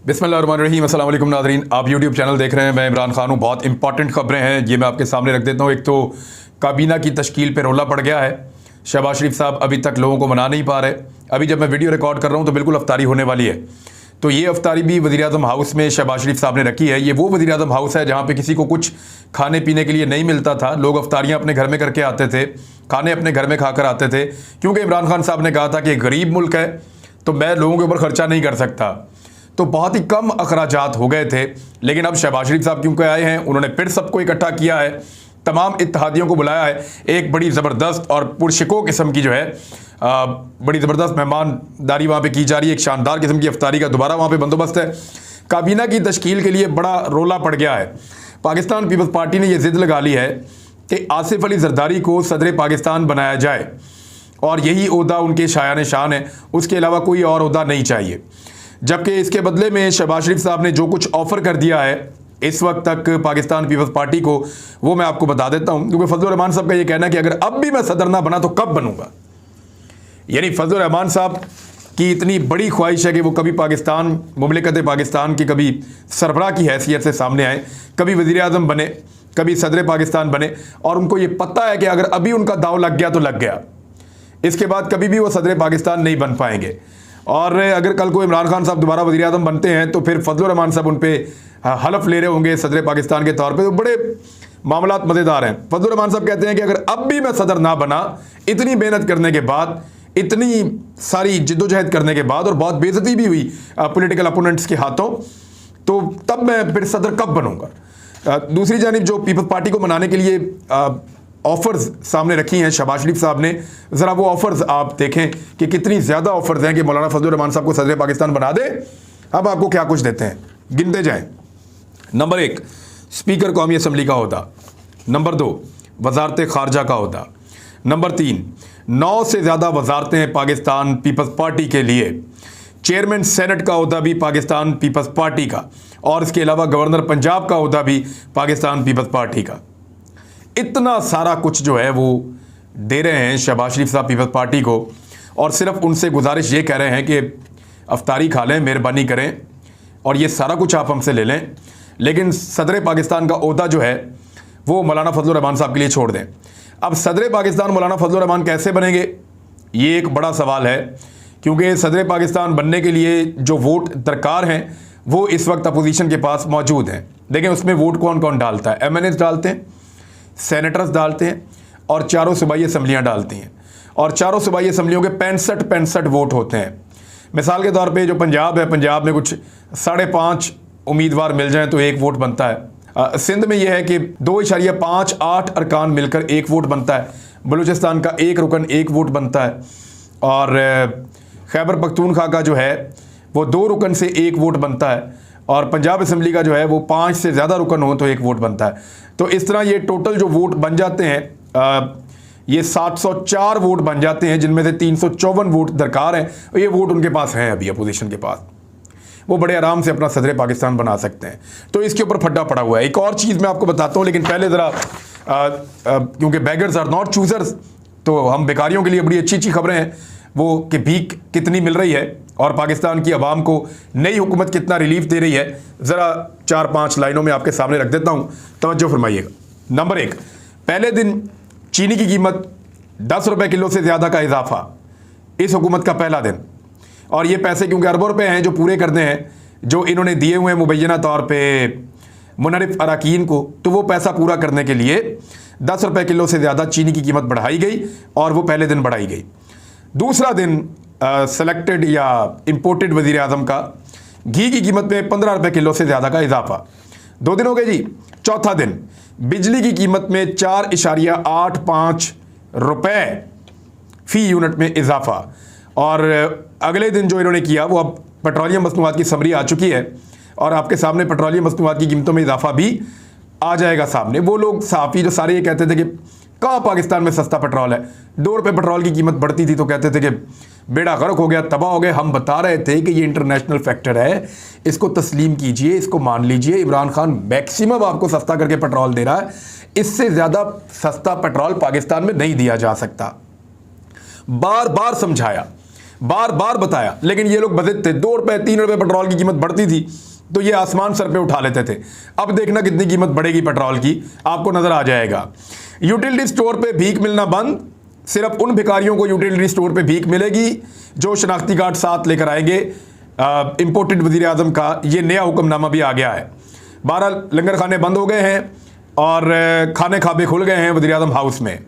बिस्मिल्लाहिर्रहमानिर्रहीम। अस्सलाम वालेकुम नाज़रीन, आप यूट्यूब चैनल देख रहे हैं। मैं इमरान खान हूँ। बहुत इंपॉर्टेंट खबरें हैं, ये मैं आपके सामने रख देता हूँ। एक तो काबीना की तश्कील पे रोला पड़ गया है। शहबाज शरीफ साहब अभी तक लोगों को मना नहीं पा रहे। अभी जब मैं वीडियो रिकॉर्ड कर रहा हूँ तो बिल्कुल अफ्तारी होने वाली है। तो ये अफ्तारी भी वज़ीर-ए-आज़म हाउस में शहबाज शरीफ साहब ने रखी है। ये वो वज़ीर-ए-आज़म हाउस है जहाँ पे किसी को कुछ खाने पीने के लिए नहीं मिलता था। लोग अफ्तारियाँ अपने घर में करके आते थे, खाने अपने घर में खाकर आते थे, क्योंकि इमरान खान साहब ने कहा था कि गरीब मुल्क है तो मैं लोगों के ऊपर खर्चा नहीं कर सकता। तो बहुत ही कम अखराजात हो गए थे। लेकिन अब शहबाज शरीफ साहब क्योंकि आए हैं, उन्होंने फिर सबको इकट्ठा किया है, तमाम इत्तेहादियों को बुलाया है। एक बड़ी ज़बरदस्त और पुरशिको किस्म की जो है बड़ी ज़बरदस्त मेहमानदारी वहाँ पे की जा रही है। एक शानदार किस्म की अफ्तारी का दोबारा वहाँ पे बंदोबस्त है। काबीना की तश्कील के लिए बड़ा रोला पड़ गया है। पाकिस्तान पीपल्स पार्टी ने यह ज़िद लगा ली है कि आसिफ अली जरदारी को सदर पाकिस्तान बनाया जाए और यही ओहदा उनके शायान शान है, उसके अलावा कोई और ओहदा नहीं चाहिए। जबकि इसके बदले में शहबाज शरीफ साहब ने जो कुछ ऑफ़र कर दिया है इस वक्त तक पाकिस्तान पीपल्स पार्टी को, वो मैं आपको बता देता हूँ। क्योंकि फजलुर रहमान साहब का ये कहना है कि अगर अब भी मैं सदर ना बना तो कब बनूंगा। यानी फजलुर रहमान साहब की इतनी बड़ी ख्वाहिश है कि वो कभी पाकिस्तान, मुमलिकत पाकिस्तान की कभी सरबराह की हैसियत से सामने आए, कभी वज़ीर-ए-आज़म बने, कभी सदर पाकिस्तान बने। और उनको ये पता है कि अगर अभी उनका दाव लग गया तो लग गया, इसके बाद कभी भी वो सदर पाकिस्तान नहीं बन पाएंगे। और अगर कल को इमरान खान साहब दोबारा वज़ीर-ए-आज़म बनते हैं तो फिर फजलुर रहमान साहब उन पर हलफ ले रहे होंगे सदर पाकिस्तान के तौर पे। तो बड़े मामलात मज़ेदार हैं। फजलुर रहमान साहब कहते हैं कि अगर अब भी मैं सदर ना बना, इतनी मेहनत करने के बाद, इतनी सारी जिद्दोजहद करने के बाद, और बहुत बेइज्जती भी हुई पॉलिटिकल अपोनेंट्स के हाथों, तो तब मैं फिर सदर कब बनूंगा। दूसरी जानिब जो पीपल्स पार्टी को मनाने के लिए ऑफ़र्स सामने रखी हैं शहबाज शरीफ साहब ने, ज़रा वो ऑफ़र्स आप देखें कि कितनी ज़्यादा ऑफ़र्स हैं कि मौलाना फजलुर रहमान साहब को सदर पाकिस्तान बना दे। अब आपको क्या कुछ देते हैं, गिनते जाएं। नंबर 1, स्पीकर कौमी असम्बली का ओहदा। नंबर 2, वजारत खारजा का ओहदा। नंबर 3, 9 से ज़्यादा वजारतें पाकिस्तान पीपल्स पार्टी के लिए। चेयरमैन सेनेट का ओहदा भी पाकिस्तान पीपल्स पार्टी का, और इसके अलावा गवर्नर पंजाब का ओहदा भी पाकिस्तान पीपल्स पार्टी का। इतना सारा कुछ जो है वो दे रहे हैं शहबाज शरीफ साहब पीपल्स पार्टी को, और सिर्फ उनसे गुजारिश ये कह रहे हैं कि अफ्तारी खा लें, मेहरबानी करें और ये सारा कुछ आप हमसे ले लें, लेकिन सदर पाकिस्तान का ओहदा जो है वो मौलाना फजलुर रहमान साहब के लिए छोड़ दें। अब सदर पाकिस्तान मौलाना फजलुर रहमान कैसे बनेंगे, ये एक बड़ा सवाल है, क्योंकि सदर पाकिस्तान बनने के लिए जो वोट दरकार हैं वो इस वक्त अपोजिशन के पास मौजूद हैं। देखें उसमें वोट कौन कौन डालता है। MNAs डालते हैं, सेनेटर्स डालते हैं, और चारों सूबाई असम्बलियाँ डालती हैं। और चारों सूबाई असम्बलियों के 65 वोट होते हैं। मिसाल के तौर पे जो पंजाब है, पंजाब में कुछ 5.5 उम्मीदवार मिल जाएं तो 1 वोट बनता है। सिंध में यह है कि 2.58 अरकान मिलकर 1 वोट बनता है। बलूचिस्तान का 1 रुकन 1 वोट बनता है। और खैबर पख्तूनख्वा का जो है वो 2 रुकन से 1 वोट बनता है। और पंजाब असम्बली का जो है वो 5 से ज़्यादा रुकन हो तो 1 वोट बनता है। तो इस तरह ये टोटल जो वोट बन जाते हैं, ये 704 वोट बन जाते हैं, जिनमें से 354 वोट दरकार हैं। और ये वोट उनके पास हैं अभी अपोजिशन के पास, वो बड़े आराम से अपना सदर पाकिस्तान बना सकते हैं। तो इसके ऊपर फड्डा पड़ा हुआ है। एक और चीज़ मैं आपको बताता हूँ, लेकिन पहले ज़रा क्योंकि बेगर्स आर नॉट चूज़र्स, तो हम बेकारियों के लिए बड़ी अच्छी खबरें हैं वो कि भीख कितनी मिल रही है और पाकिस्तान की आवाम को नई हुकूमत कितना रिलीफ दे रही है। ज़रा 4-5 लाइनों में आपके सामने रख देता हूँ, तवज्जो फरमाइएगा। नंबर 1, पहले दिन चीनी की कीमत 10 रुपये किलो से ज़्यादा का इजाफा, इस हुकूमत का पहला दिन। और ये पैसे क्योंकि अरबों रुपये हैं जो पूरे करने हैं, जो इन्होंने दिए हुए हैं मुबैना तौर पर मुनरिफ अरकान को, तो वो पैसा पूरा करने के लिए 10 रुपये किलो से ज़्यादा चीनी की कीमत बढ़ाई गई, और वो पहले दिन बढ़ाई गई। दूसरा दिन सेलेक्टेड या इम्पोर्टेड वज़ीर-ए-आज़म का घी की कीमत में 15 रुपये किलो से ज़्यादा का इजाफा। 2 दिन हो गए जी। चौथा दिन बिजली की कीमत में 4.85 रुपये फ़ी यूनिट में इजाफा। और अगले दिन जो इन्होंने किया वो अब पेट्रोलियम मसनूआत की समरी आ चुकी है, और आपके सामने पेट्रोलियम मसनूआत की कीमतों में इजाफा भी आ जाएगा सामने। वो लोग सहाफ़ी जो सारे ये कहते थे कि कहाँ पाकिस्तान में सस्ता पेट्रोल है, 2 रुपये पेट्रोल की कीमत बढ़ती थी तो कहते थे कि बेड़ा गर्क हो गया, तबाह हो गया। हम बता रहे थे कि ये इंटरनेशनल फैक्टर है, इसको तस्लीम कीजिए, इसको मान लीजिए। इमरान खान मैक्सिमम आपको सस्ता करके पेट्रोल दे रहा है, इससे ज़्यादा सस्ता पेट्रोल पाकिस्तान में नहीं दिया जा सकता। बार बार समझाया। बार बार बताया, लेकिन ये लोग बजित थे। 2 रुपए 3 रुपए पेट्रोल की कीमत बढ़ती थी तो ये आसमान सर पे उठा लेते थे। अब देखना कितनी कीमत बढ़ेगी पेट्रोल की, आपको नजर आ जाएगा। यूटिलिटी स्टोर पे भीख मिलना बंद, सिर्फ उन भिखारियों को यूटिलिटी स्टोर पे भीख मिलेगी जो शनाख्ती कार्ड साथ लेकर आएंगे। इंपोर्टेड वजीर आजम का ये नया हुक्मनामा भी आ गया है। 12 लंगर खाने बंद हो गए हैं और खाने खाबे खुल गए हैं वजीर आजम हाउस में।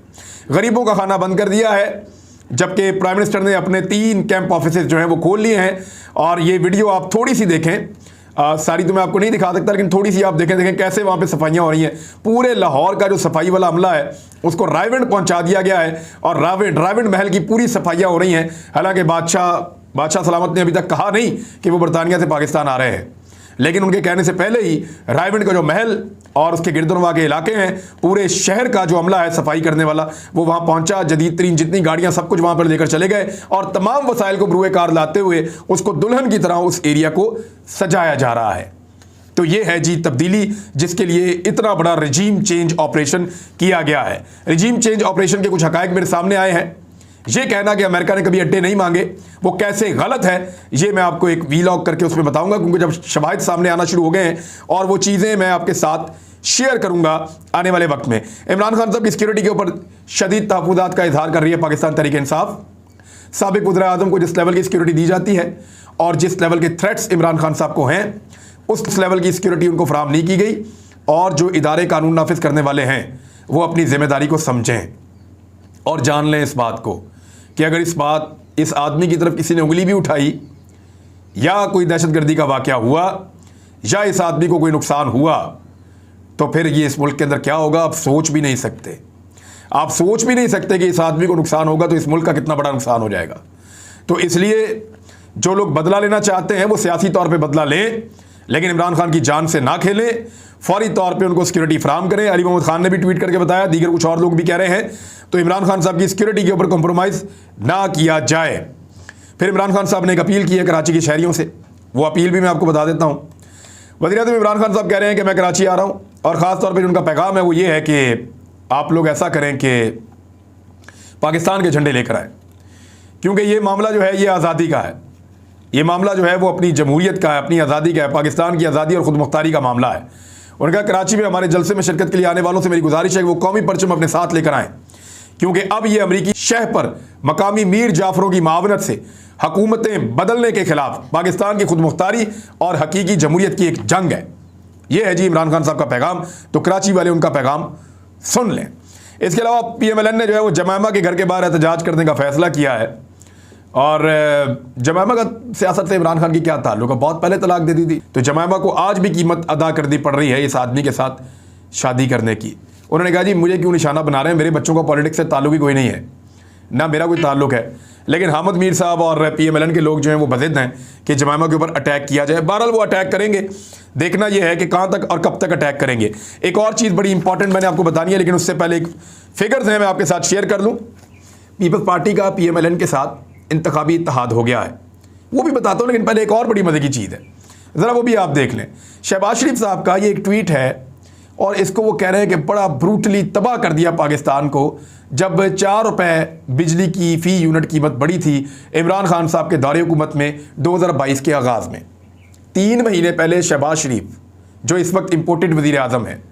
गरीबों का खाना बंद कर दिया है, जबकि प्राइम मिनिस्टर ने अपने 3 कैंप ऑफिस जो हैं वो खोल लिए हैं। और ये वीडियो आप थोड़ी सी देखें, सारी तो मैं आपको नहीं दिखा सकता, लेकिन थोड़ी सी आप देखें कैसे वहाँ पे सफाइयाँ हो रही हैं। पूरे लाहौर का जो सफाई वाला अमला है उसको रायविंड पहुँचा दिया गया है और रायविंड महल की पूरी सफाइयाँ हो रही हैं। हालांकि बादशाह सलामत ने अभी तक कहा नहीं कि वो बरतानिया से पाकिस्तान आ रहे हैं, लेकिन उनके कहने से पहले ही रायविंड का जो महल और उसके गिरदुनवा के इलाके हैं, पूरे शहर का जो अमला है सफाई करने वाला, वो वहां पहुंचा। जदीद तरीन जितनी गाड़ियां सब कुछ वहां पर लेकर चले गए और तमाम वसाइल को बरूए कार लाते हुए उसको दुल्हन की तरह उस एरिया को सजाया जा रहा है। तो ये है जी तब्दीली, जिसके लिए इतना बड़ा रजीम चेंज ऑपरेशन किया गया है। रजीम चेंज ऑपरेशन के कुछ हकायक मेरे सामने आए हैं। ये कहना कि अमेरिका ने कभी अड्डे नहीं मांगे वो कैसे गलत है, ये मैं आपको एक वीलॉग करके उसमें बताऊंगा, क्योंकि जब शवाहिद सामने आना शुरू हो गए हैं और वो चीज़ें मैं आपके साथ शेयर करूंगा आने वाले वक्त में। इमरान खान साहब की सिक्योरिटी के ऊपर शदीद तहफ़्फ़ुज़ात का इजहार कर रही है पाकिस्तान तहरीक इंसाफ। साबिक़ वज़ीर आज़म को जिस लेवल की सिक्योरिटी दी जाती है और जिस लेवल के थ्रेट्स इमरान खान साहब को हैं, उस लेवल की सिक्योरिटी उनको फराहम नहीं की गई। और जो इदारे कानून नाफिज करने वाले हैं वो अपनी जिम्मेदारी को समझें और जान लें इस बात को कि अगर इस आदमी की तरफ किसी ने उंगली भी उठाई या कोई दहशतगर्दी का वाक़या हुआ या इस आदमी को कोई नुकसान हुआ तो फिर ये इस मुल्क के अंदर क्या होगा आप सोच भी नहीं सकते। आप सोच भी नहीं सकते कि इस आदमी को नुकसान होगा तो इस मुल्क का कितना बड़ा नुकसान हो जाएगा। तो इसलिए जो लोग बदला लेना चाहते हैं वो सियासी तौर पर बदला लें, लेकिन इमरान खान की जान से ना खेलें। फौरी तौर पे उनको सिक्योरिटी फराहम करें। अली मोहम्मद खान ने भी ट्वीट करके बताया, दीगर कुछ और लोग भी कह रहे हैं, तो इमरान खान साहब की सिक्योरिटी के ऊपर कॉम्प्रोमाइज़ ना किया जाए। फिर इमरान खान साहब ने एक अपील की है कराची के शहरियों से, वो अपील भी मैं आपको बता देता हूँ। वज़ीर-ए-आज़म इमरान खान साहब कह रहे हैं कि मैं कराची आ रहा हूँ और ख़ास तौर पर जो उनका पैगाम है वो ये है कि आप लोग ऐसा करें कि पाकिस्तान के झंडे लेकर आए, क्योंकि ये मामला जो है ये आज़ादी का है। ये मामला जो है वो अपनी जमहूरियत का है, अपनी आज़ादी का है, पाकिस्तान की आज़ादी और ख़ुद मुख्तारी का मामला है। उनका कराची में हमारे जलसे में शिरकत के लिए आने वालों से मेरी गुजारिश है कि वो कौमी परचम अपने साथ लेकर आएँ, क्योंकि अब ये अमरीकी शह पर मकामी मीर जाफरों की मावनत से हुकूमतें बदलने के खिलाफ पाकिस्तान की खुद मुख्तारी और हकीकी जमहूरियत की एक जंग है। ये है जी इमरान खान साहब का पैगाम, तो कराची वाले उनका पैगाम सुन लें। इसके अलावा PMLN ने जो है वो जमामा के घर के बाहर एहतजाज करने का फैसला किया है। और जमामा का सियासत से इमरान खान की क्या ताल्लुक है, बहुत पहले तलाक दे दी थी, तो जमामा को आज भी कीमत अदा करनी पड़ रही है इस आदमी के साथ शादी करने की। उन्होंने कहा जी मुझे क्यों निशाना बना रहे हैं, मेरे बच्चों का पॉलिटिक्स से ताल्लुक ही कोई नहीं है, ना मेरा कोई ताल्लुक है। लेकिन हामिद मीर साहब और PMLN के लोग जो हैं वो बज़िद हैं कि जमामा के ऊपर अटैक किया जाए। बहरहाल वो अटैक करेंगे, देखना यह है कि कहाँ तक और कब तक अटैक करेंगे। एक और चीज़ बड़ी इंपॉर्टेंट मैंने आपको बतानी है, लेकिन उससे पहले एक फिगर्स हैं मैं आपके साथ शेयर कर लूँ। पीपल्स पार्टी का PMLN के साथ इंतखाबी इत्तेहाद हो गया है, वो भी बताता हूँ, लेकिन पहले एक और बड़ी मज़े की चीज़ है, ज़रा वो भी आप देख लें। शहबाज शरीफ साहब का ये एक ट्वीट है और इसको वो कह रहे हैं कि बड़ा ब्रूटली तबाह कर दिया पाकिस्तान को। जब 4 रुपए बिजली की फ़ी यूनिट कीमत बढ़ी थी इमरान खान साहब के दौरे हुकूमत में 2022 के आगाज़ में, 3 महीने पहले शहबाज शरीफ जो इस वक्त इम्पोर्टेड वज़ीर आज़म है,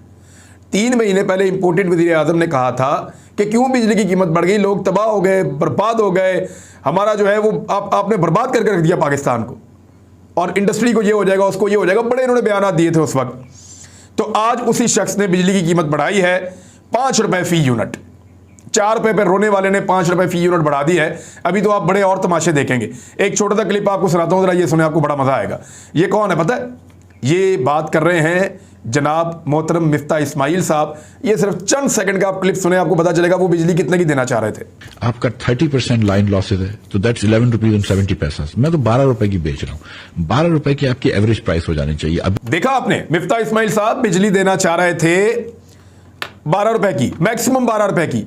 3 महीने पहले इम्पोर्टेड वज़ीर आज़म ने कहा था कि क्यों बिजली की कीमत बढ़ गई, लोग तबाह हो गए, बर्बाद हो गए, हमारा जो है वो आपने बर्बाद करके रख दिया पाकिस्तान को, और इंडस्ट्री को ये हो जाएगा, उसको ये हो जाएगा, बड़े इन्होंने बयान दिए थे उस वक्त। तो आज उसी शख्स ने बिजली की कीमत बढ़ाई है 5 रुपए फ़ी यूनिट। 4 रुपए पर रोने वाले ने 5 रुपए फ़ी यूनिट बढ़ा दी है। अभी तो आप बड़े और तमाशे देखेंगे। एक छोटा सा क्लिप आपको सुनाता हूँ, जरा ये सुने, आपको बड़ा मजा आएगा। ये कौन है पता है? ये बात कर रहे हैं जनाब मोहतरम मिफ्ता इस्माइल साहब। ये सिर्फ चंद सेकंड का आप क्लिप सुने, आपको पता चलेगा वो बिजली कितने की देना चाह रहे थे। आपका 30% लाइन लॉसेज है, तो दैट्स 11 रुपीज एंड 70 पैसा। मैं तो 12 रुपए की बेच रहा हूँ। 12 रुपए की आपकी एवरेज प्राइस हो जानी चाहिए। अब देखा आपने, मिफ्ता इस्माइल साहब बिजली देना चाह रहे थे 12 रुपए की, मैक्सिमम 12 रुपए की,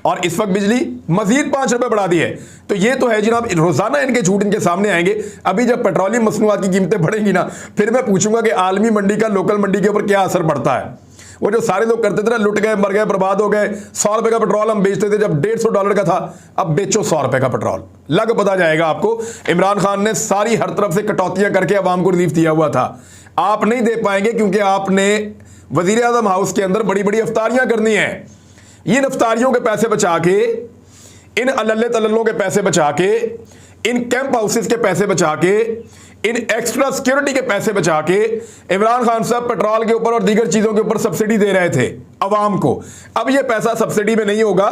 और इस वक्त बिजली मजीद 5 रुपए बढ़ा दी है। तो ये तो है जनाब, रोजाना इनके झूठ इनके सामने आएंगे। अभी जब पेट्रोलियम मसनूआत की कीमतें बढ़ेंगी ना, फिर मैं पूछूंगा कि आलमी मंडी का लोकल मंडी के ऊपर क्या असर पड़ता है। वो जो सारे लोग करते थे ना, लुट गए, मर गए, बर्बाद हो गए, 100 रुपए का पेट्रोल हम बेचते थे जब $150 का था, अब बेचो 100 रुपए का पेट्रोल, लग पता जाएगा आपको। इमरान खान ने सारी हर तरफ से कटौतियां करके अवाम को रिलीफ दिया हुआ था। आप नहीं दे पाएंगे क्योंकि आपने वजीर आजम हाउस के अंदर बड़ी बड़ी अफ्तारियां करनी है। इन अफ्तारियों के पैसे बचा के, इन अल्ले तल्लों के पैसे बचा के, इन कैंप हाउसेस के पैसे बचा के, इन एक्स्ट्रा सिक्योरिटी के पैसे बचा के इमरान खान साहब पेट्रोल के ऊपर और दीगर चीजों के ऊपर सब्सिडी दे रहे थे अवाम को। अब ये पैसा सब्सिडी में नहीं होगा,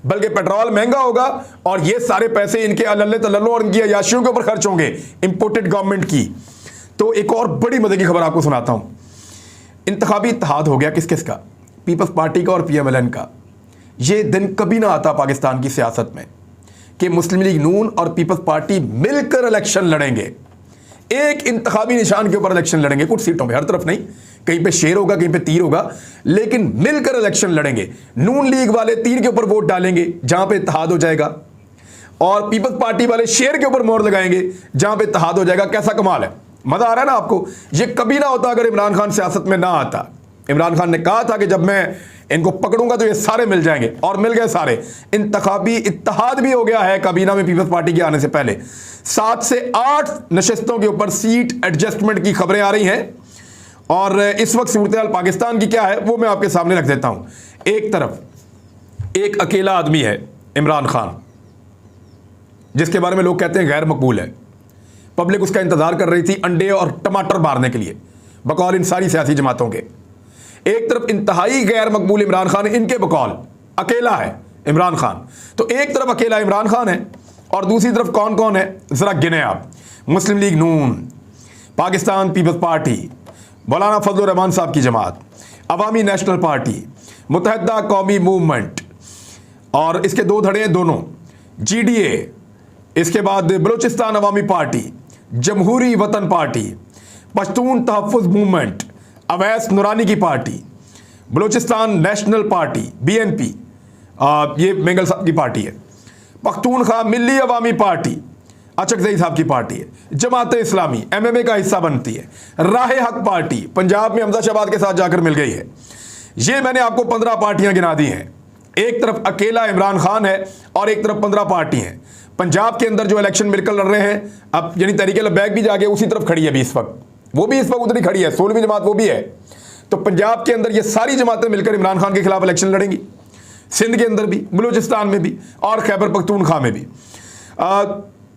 बल्कि पेट्रोल महंगा होगा और ये सारे पैसे इनके अल्ले तल्लों और इनकी अयाशियों के ऊपर खर्च होंगे, इंपोर्टेड गवर्नमेंट की। तो एक और बड़ी मजे की खबर आपको सुनाता हूं। इंतखाबी इत्तेहाद हो गया किस किस का, पीपल्स पार्टी का और PMLN का। ये दिन कभी ना आता पाकिस्तान की सियासत में कि मुस्लिम लीग नून और पीपल्स पार्टी मिलकर इलेक्शन लड़ेंगे, एक इंतखाबी निशान के ऊपर इलेक्शन लड़ेंगे, कुछ सीटों पे, हर तरफ नहीं, कहीं पे शेर होगा, कहीं पे तीर होगा, लेकिन मिलकर इलेक्शन लड़ेंगे। नून लीग वाले तीर के ऊपर वोट डालेंगे जहां पे इत्तेहाद हो जाएगा, और पीपल्स पार्टी वाले शेर के ऊपर मोहर लगाएंगे जहां पे इत्तेहाद हो जाएगा। कैसा कमाल है, मजा आ रहा है ना आपको। ये कभी ना होता अगर इमरान खान सियासत में ना आता। इमरान खान ने कहा था कि जब मैं इनको पकड़ूंगा तो ये सारे मिल जाएंगे, और मिल गए सारे। इंतखाबी इत्तेहाद भी हो गया है काबीना में पीपल्स पार्टी के आने से पहले। 7 से 8 नशिस्तों के ऊपर सीट एडजस्टमेंट की खबरें आ रही हैं, और इस वक्त सूरत पाकिस्तान की क्या है वो मैं आपके सामने रख देता हूं। एक तरफ एक अकेला आदमी है इमरान खान, जिसके बारे में लोग कहते हैं गैर मकबूल है। पब्लिक उसका इंतजार कर रही थी अंडे और टमाटर मारने के लिए, बकौल इन सारी सियासी जमातों के। एक तरफ इंतहाई गैर मकबूल इमरान खान, इनके बकौल अकेला है इमरान खान। तो एक तरफ अकेला इमरान खान है और दूसरी तरफ कौन कौन है जरा गिने आप। मुस्लिम लीग नून, पाकिस्तान पीपल्स पार्टी, मौलाना फजलुर रहमान साहब की जमात, अवामी नेशनल पार्टी, मुत्तहिदा कौमी मूवमेंट, और इसके दो धड़े हैं दोनों, GDA, इसके बाद बलूचिस्तान अवामी पार्टी, जमहूरी वतन पार्टी, पश्तून तहफ़्फ़ुज़ मूवमेंट, अवैस नूरानी की party, Balochistan national party BNP, ये मेंगल साहब की पार्टी है, पख्तूनख्वा मिल्ली अवामी पार्टी अचकज़ई साहब की पार्टी है, जमात इस्लामी MMA का हिस्सा बनती है, राह हक पार्टी पंजाब में हमजा शहबाज के साथ जाकर मिल गई है। ये मैंने आपको 15 पार्टियां गिना दी हैं। एक तरफ अकेला इमरान खान है और एक तरफ 15 पार्टी हैं। पंजाब के अंदर जो इलेक्शन मिलकर लड़ रहे हैं, अब यानी तहरीक लब्बैक भी जाके उसी तरफ खड़ी है भी इस वक्त, वो भी इस वक्त उधर ही खड़ी है, 16वीं जमात वो भी है। तो पंजाब के अंदर ये सारी जमातें मिलकर इमरान खान के खिलाफ इलेक्शन लड़ेंगी, सिंध के अंदर भी, बलूचिस्तान में भी और खैबर पख्तूनख्वा में भी।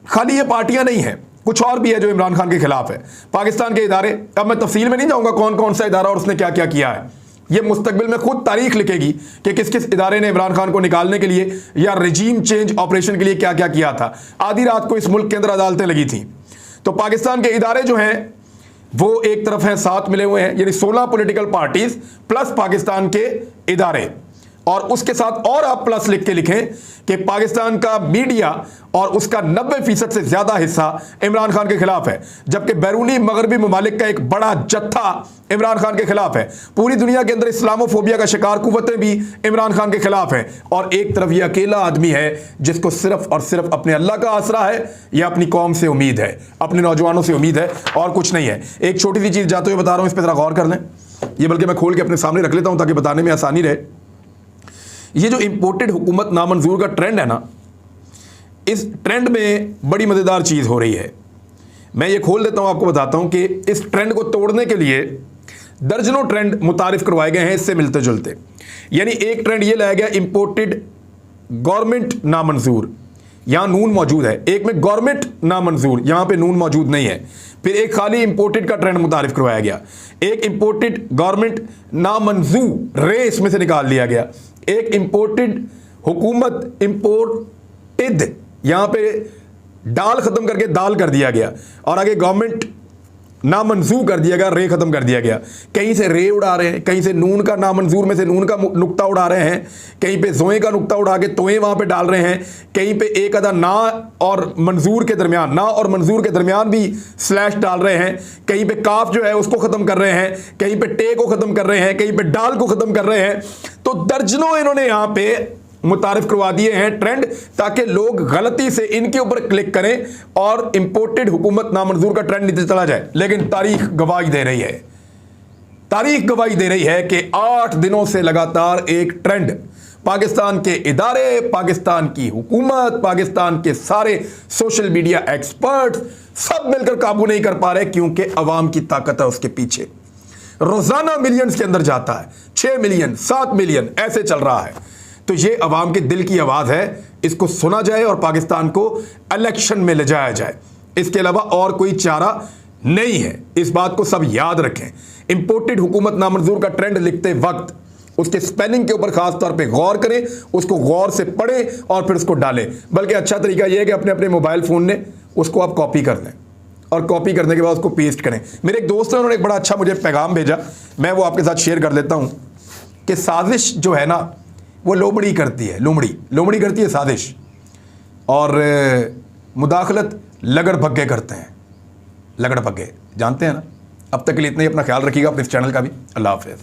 खाली ये पार्टियां नहीं हैं, कुछ और भी है जो इमरान खान के खिलाफ है। पाकिस्तान के इदारे, अब मैं तफसील में नहीं जाऊंगा कौन कौन सा इदारा और उसने क्या क्या किया है, ये मुस्तकबिल में खुद तारीख लिखेगी कि किस किस इदारे ने इमरान खान को निकालने के लिए या रजीम चेंज ऑपरेशन के लिए क्या क्या किया था। आधी रात को इस मुल्क के अंदर अदालतें लगी थी। तो पाकिस्तान के इदारे जो हैं वो एक तरफ हैं, साथ मिले हुए हैं, यानी 16 पॉलिटिकल पार्टीज प्लस पाकिस्तान के इदारे, और उसके साथ और आप प्लस लिख के लिखें कि पाकिस्तान का मीडिया और उसका 90% से ज्यादा हिस्सा इमरान खान के खिलाफ है, जबकि बैरूनी मगरबी ममालिक का एक बड़ा जत्था इमरान खान के खिलाफ है। पूरी दुनिया के अंदर इस्लामोफोबिया का शिकार कुव्वतें भी इमरान खान के खिलाफ हैं। और एक तरफ यह अकेला आदमी है जिसको सिर्फ और सिर्फ अपने अल्लाह का आसरा है या अपनी कौम से उम्मीद है, अपने नौजवानों से उम्मीद है, और कुछ नहीं है। एक छोटी सी चीज जाते हुए बता रहा हूं, इस पर जरा गौर कर लें, ये बल्कि मैं खोल के अपने सामने रख लेता हूं ताकि बताने में आसानी रहे। ये जो इंपोर्टेड हुकूमत नामंजूर का ट्रेंड है ना, इस ट्रेंड में बड़ी मज़ेदार चीज़ हो रही है। मैं ये खोल देता हूं, आपको बताता हूं कि इस ट्रेंड को तोड़ने के लिए दर्जनों ट्रेंड मुतारिफ करवाए गए हैं इससे मिलते जुलते। यानी एक ट्रेंड ये लाया गया, इंपोर्टेड गवर्नमेंट नामंजूर, यहां नून मौजूद है, एक में गवर्नमेंट नामंजूर, यहां पे नून मौजूद नहीं है। फिर एक खाली इंपोर्टेड का ट्रेंड मुतारिफ करवाया गया, एक इंपोर्टेड गवर्नमेंट नामंजूर रे इसमें से निकाल लिया गया, एक इंपोर्टेड हुकूमत इंपोर्टेड, यहां पे डाल खत्म करके दाल कर दिया गया, और आगे गवर्नमेंट नामंजूर कर दिया गया, रे खत्म कर दिया गया। कहीं से रे उड़ा रहे हैं, कहीं से नून का नामंजूर में से नून का नुक्ता उड़ा रहे हैं, कहीं पे जोए का नुक्ता उड़ा के तोए वहां पे डाल रहे हैं, कहीं पे एक आधा ना और मंजूर के दरमियान, ना और मंजूर के दरमियान भी स्लैश डाल रहे हैं, कहीं पे काफ जो है उसको खत्म कर रहे हैं, कहीं पे टे को खत्म कर रहे हैं, कहीं पे डाल को खत्म कर रहे हैं। तो दर्जनों इन्होंने यहां पे मुतारिफ करवा दिए हैं ट्रेंड, ताकि लोग गलती से इनके ऊपर क्लिक करें और इंपोर्टेड हुकूमत नामंजूर का ट्रेंड नीचे चला जाए। लेकिन तारीख गवाही दे रही है तारीख गवाही दे रही है कि 8 दिनों से लगातार एक ट्रेंड पाकिस्तान के इदारे, पाकिस्तान की हुकूमत, पाकिस्तान के सारे सोशल मीडिया एक्सपर्ट सब मिलकर काबू नहीं कर पा रहे, क्योंकि अवाम की ताकत है उसके पीछे। रोजाना मिलियंस के अंदर जाता है, 6 मिलियन 7 मिलियन ऐसे चल रहा है। तो ये अवाम के दिल की आवाज है, इसको सुना जाए और पाकिस्तान को इलेक्शन में ले जाया जाए। इसके अलावा और कोई चारा नहीं है, इस बात को सब याद रखें। इंपोर्टेड हुकूमत नामंजूर का ट्रेंड लिखते वक्त उसके स्पेलिंग के ऊपर खास तौर पे गौर करें, उसको गौर से पढ़ें और फिर उसको डालें। बल्कि अच्छा तरीका यह है कि अपने अपने मोबाइल फोन ने उसको आप कॉपी कर लें और कॉपी करने के बाद उसको पेस्ट करें। मेरे एक दोस्त ने, उन्होंने एक बड़ा अच्छा मुझे पैगाम भेजा, मैं वो आपके साथ शेयर कर देता हूं कि साजिश जो है ना वो लोमड़ी करती है, लोमड़ी करती है साजिश, और मुदाखलत लगड़ भग्गे करते हैं। लगड़ भग्गे जानते हैं ना। अब तक के लिए इतना ही, अपना ख्याल रखिएगा, अपने इस चैनल का भी। अल्लाह हाफिज़।